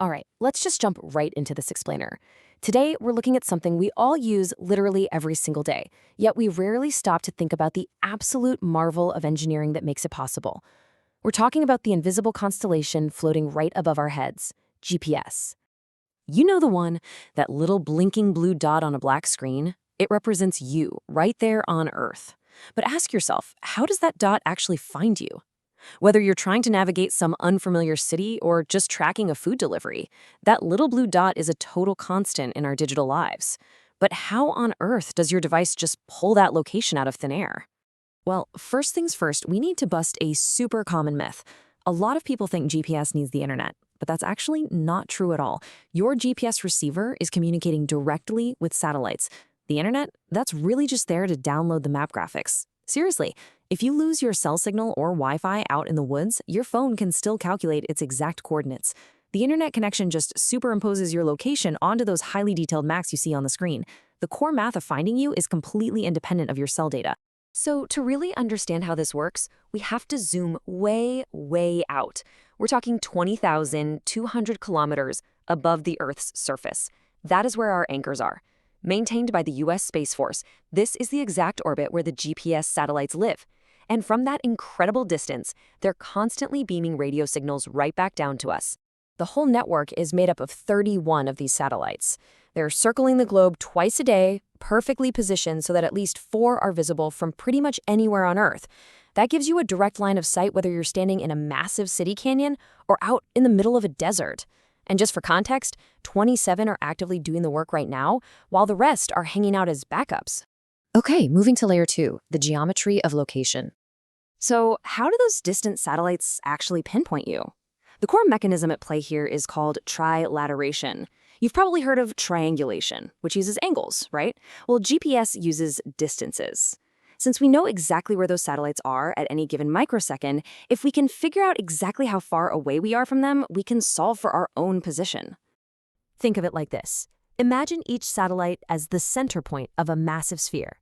All right, let's just jump right into this explainer. Today, we're looking at something we all use literally every single day, yet we rarely stop to think about the absolute marvel of engineering that makes it possible. We're talking about the invisible constellation floating right above our heads, GPS. You know the one, that little blinking blue dot on a black screen? It represents you, right there on Earth. But ask yourself, how does that dot actually find you? Whether you're trying to navigate some unfamiliar city or just tracking a food delivery, that little blue dot is a total constant in our digital lives. But how on earth does your device just pull that location out of thin air? Well, first things first, we need to bust a super common myth. A lot of people think GPS needs the internet, but that's actually not true at all. Your GPS receiver is communicating directly with satellites. The internet, that's really just there to download the map graphics. Seriously, if you lose your cell signal or Wi-Fi out in the woods, your phone can still calculate its exact coordinates. The internet connection just superimposes your location onto those highly detailed maps you see on the screen. The core math of finding you is completely independent of your cell data. So to really understand how this works, we have to zoom way, way out. We're talking 20,200 kilometers above the Earth's surface. That is where our anchors are. Maintained by the U.S. Space Force, this is the exact orbit where the GPS satellites live. And from that incredible distance, they're constantly beaming radio signals right back down to us. The whole network is made up of 31 of these satellites. They're circling the globe twice a day, perfectly positioned so that at least 4 are visible from pretty much anywhere on Earth. That gives you a direct line of sight whether you're standing in a massive city canyon or out in the middle of a desert. And just for context, 27 are actively doing the work right now, while the rest are hanging out as backups. Okay, moving to layer 2, the geometry of location. So how do those distant satellites actually pinpoint you? The core mechanism at play here is called trilateration. You've probably heard of triangulation, which uses angles, right? Well, GPS uses distances. Since we know exactly where those satellites are at any given microsecond, if we can figure out exactly how far away we are from them, we can solve for our own position. Think of it like this. Imagine each satellite as the center point of a massive sphere.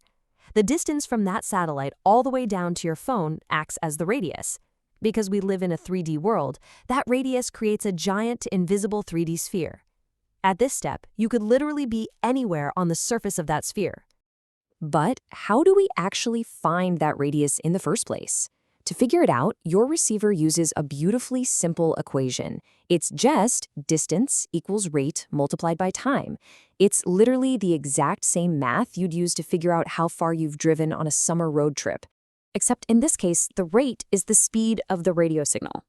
The distance from that satellite all the way down to your phone acts as the radius. Because we live in a 3D world, that radius creates a giant, invisible 3D sphere. At this step, you could literally be anywhere on the surface of that sphere. But how do we actually find that radius in the first place? To figure it out, your receiver uses a beautifully simple equation. It's just distance equals rate multiplied by time. It's literally the exact same math you'd use to figure out how far you've driven on a summer road trip. Except in this case, the rate is the speed of the radio signal.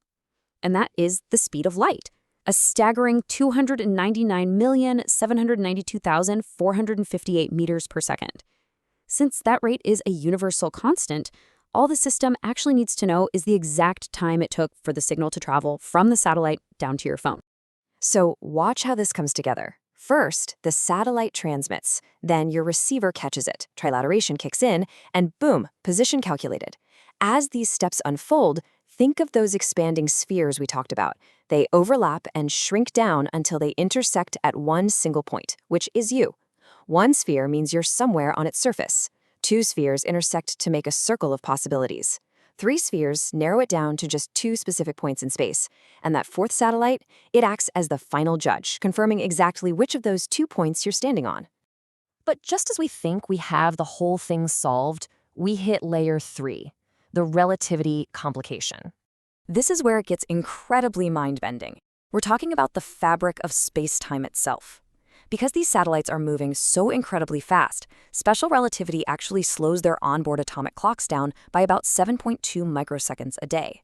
And that is the speed of light, a staggering 299,792,458 meters per second. Since that rate is a universal constant, all the system actually needs to know is the exact time it took for the signal to travel from the satellite down to your phone. So watch how this comes together. First, the satellite transmits, then your receiver catches it, trilateration kicks in, and boom, position calculated. As these steps unfold, think of those expanding spheres we talked about. They overlap and shrink down until they intersect at one single point, which is you. One sphere means you're somewhere on its surface. 2 spheres intersect to make a circle of possibilities. 3 spheres narrow it down to just 2 specific points in space. And that 4th satellite, it acts as the final judge, confirming exactly which of those 2 points you're standing on. But just as we think we have the whole thing solved, we hit layer 3, the relativity complication. This is where it gets incredibly mind-bending. We're talking about the fabric of space-time itself. Because these satellites are moving so incredibly fast, special relativity actually slows their onboard atomic clocks down by about 7.2 microseconds a day.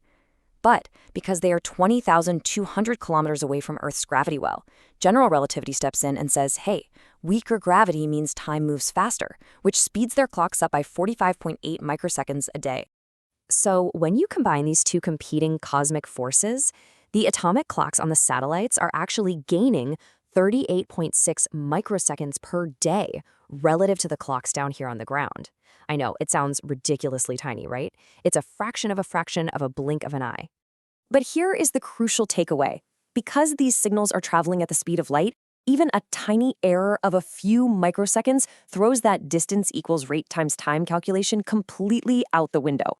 But because they are 20,200 kilometers away from Earth's gravity well, general relativity steps in and says, hey, weaker gravity means time moves faster, which speeds their clocks up by 45.8 microseconds a day. So when you combine these two competing cosmic forces, the atomic clocks on the satellites are actually gaining 38.6 microseconds per day relative to the clocks down here on the ground. I know, it sounds ridiculously tiny, right? It's a fraction of a blink of an eye. But here is the crucial takeaway. Because these signals are traveling at the speed of light, even a tiny error of a few microseconds throws that distance equals rate times time calculation completely out the window.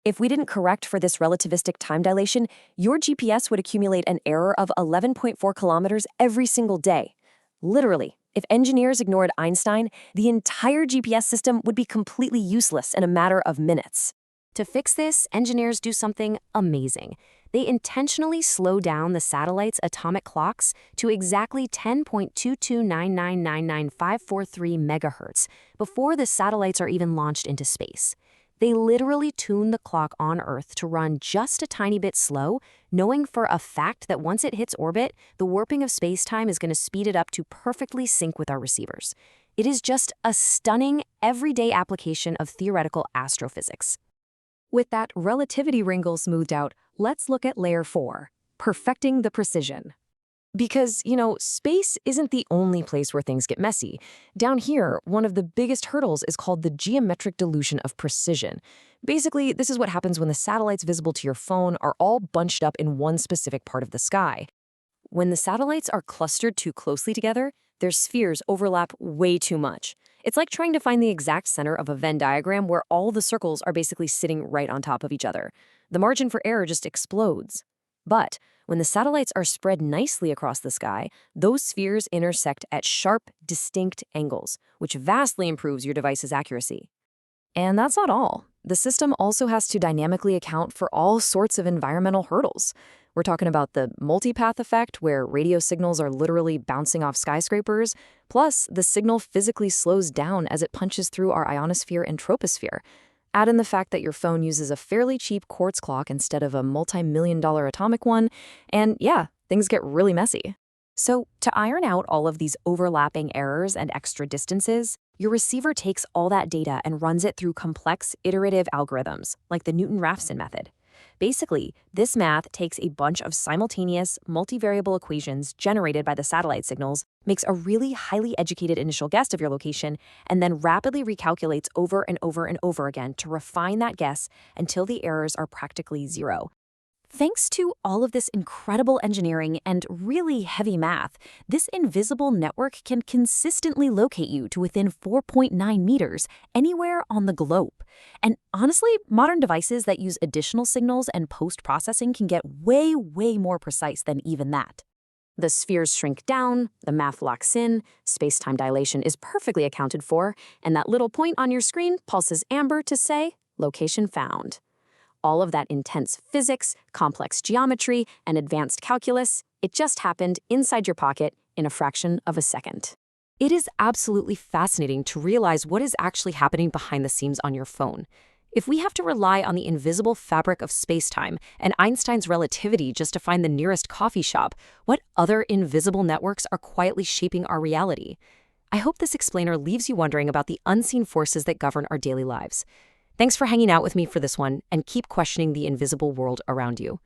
If we didn't correct for this relativistic time dilation, your GPS would accumulate an error of 11.4 kilometers every single day. Literally, if engineers ignored Einstein, the entire GPS system would be completely useless in a matter of minutes. To fix this, engineers do something amazing. They intentionally slow down the satellite's atomic clocks to exactly 10.229999543 megahertz before the satellites are even launched into space. They literally tune the clock on Earth to run just a tiny bit slow, knowing for a fact that once it hits orbit, the warping of space-time is going to speed it up to perfectly sync with our receivers. It is just a stunning, everyday application of theoretical astrophysics. With that relativity wrinkle smoothed out, let's look at layer 4, perfecting the precision. Because, space isn't the only place where things get messy. Down here, one of the biggest hurdles is called the geometric dilution of precision. Basically, this is what happens when the satellites visible to your phone are all bunched up in one specific part of the sky. When the satellites are clustered too closely together, their spheres overlap way too much. It's like trying to find the exact center of a Venn diagram where all the circles are basically sitting right on top of each other. The margin for error just explodes. But when the satellites are spread nicely across the sky, those spheres intersect at sharp, distinct angles, which vastly improves your device's accuracy. And that's not all. The system also has to dynamically account for all sorts of environmental hurdles. We're talking about the multipath effect, where radio signals are literally bouncing off skyscrapers, plus the signal physically slows down as it punches through our ionosphere and troposphere. Add in the fact that your phone uses a fairly cheap quartz clock instead of a multi-million-dollar atomic one, and yeah, things get really messy. So, to iron out all of these overlapping errors and extra distances, your receiver takes all that data and runs it through complex, iterative algorithms, like the Newton-Raphson method. Basically, this math takes a bunch of simultaneous, multivariable equations generated by the satellite signals, makes a really highly educated initial guess of your location, and then rapidly recalculates over and over and over again to refine that guess until the errors are practically zero. Thanks to all of this incredible engineering and really heavy math, this invisible network can consistently locate you to within 4.9 meters anywhere on the globe. And honestly, modern devices that use additional signals and post-processing can get way, way more precise than even that. The spheres shrink down, the math locks in, space-time dilation is perfectly accounted for, and that little point on your screen pulses amber to say, "Location found." All of that intense physics, complex geometry, and advanced calculus, it just happened inside your pocket in a fraction of a second. It is absolutely fascinating to realize what is actually happening behind the scenes on your phone. If we have to rely on the invisible fabric of space-time and Einstein's relativity just to find the nearest coffee shop, what other invisible networks are quietly shaping our reality? I hope this explainer leaves you wondering about the unseen forces that govern our daily lives. Thanks for hanging out with me for this one, and keep questioning the invisible world around you.